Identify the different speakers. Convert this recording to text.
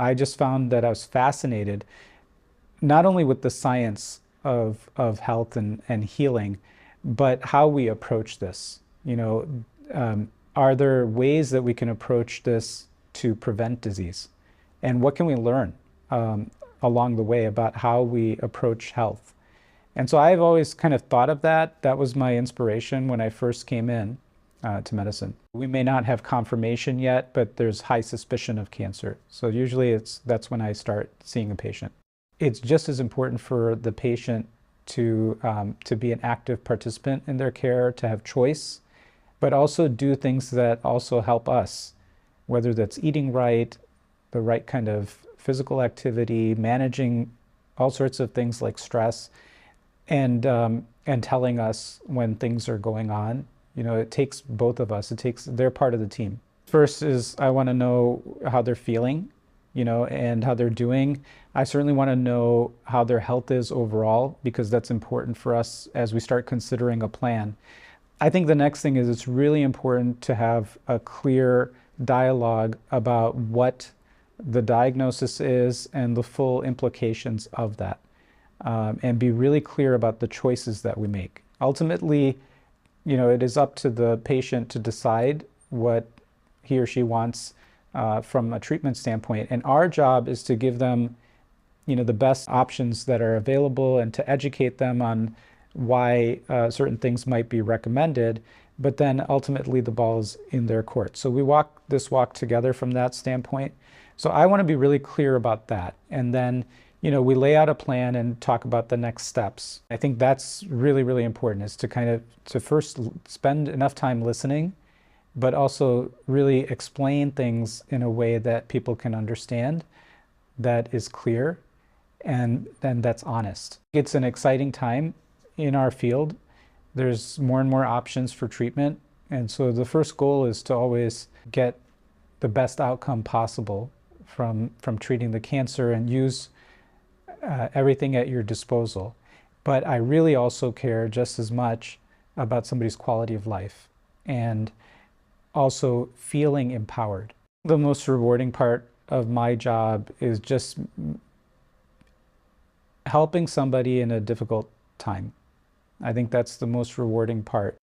Speaker 1: I just found that I was fascinated not only with the science of health and healing, but how we approach this. Are there ways that we can approach this to prevent disease? And what can we learn along the way about how we approach health? And so I've always kind of thought of that. That was my inspiration when I first came in to medicine. We may not have confirmation yet, but there's high suspicion of cancer. So usually that's when I start seeing a patient. It's just as important for the patient to be an active participant in their care, to have choice, but also do things that also help us, whether that's eating right, the right kind of physical activity, managing all sorts of things like stress, and telling us when things are going on. It takes both of us. They're part of the team. First is I want to know how they're feeling, and how they're doing. I certainly want to know how their health is overall, because that's important for us as we start considering a plan. I think the next thing is it's really important to have a clear dialogue about what the diagnosis is and the full implications of that, and be really clear about the choices that we make. Ultimately, it is up to the patient to decide what he or she wants from a treatment standpoint. And our job is to give them, the best options that are available and to educate them on why certain things might be recommended. But then ultimately the ball is in their court. So we walk this walk together from that standpoint. So I want to be really clear about that. And then, we lay out a plan and talk about the next steps. I think that's really, really important, is to first spend enough time listening, but also really explain things in a way that people can understand, that is clear, and then that's honest. It's an exciting time in our field. There's more and more options for treatment. And so the first goal is to always get the best outcome possible from treating the cancer, and use everything at your disposal. But I really also care just as much about somebody's quality of life and also feeling empowered. The most rewarding part of my job is just helping somebody in a difficult time. I think that's the most rewarding part.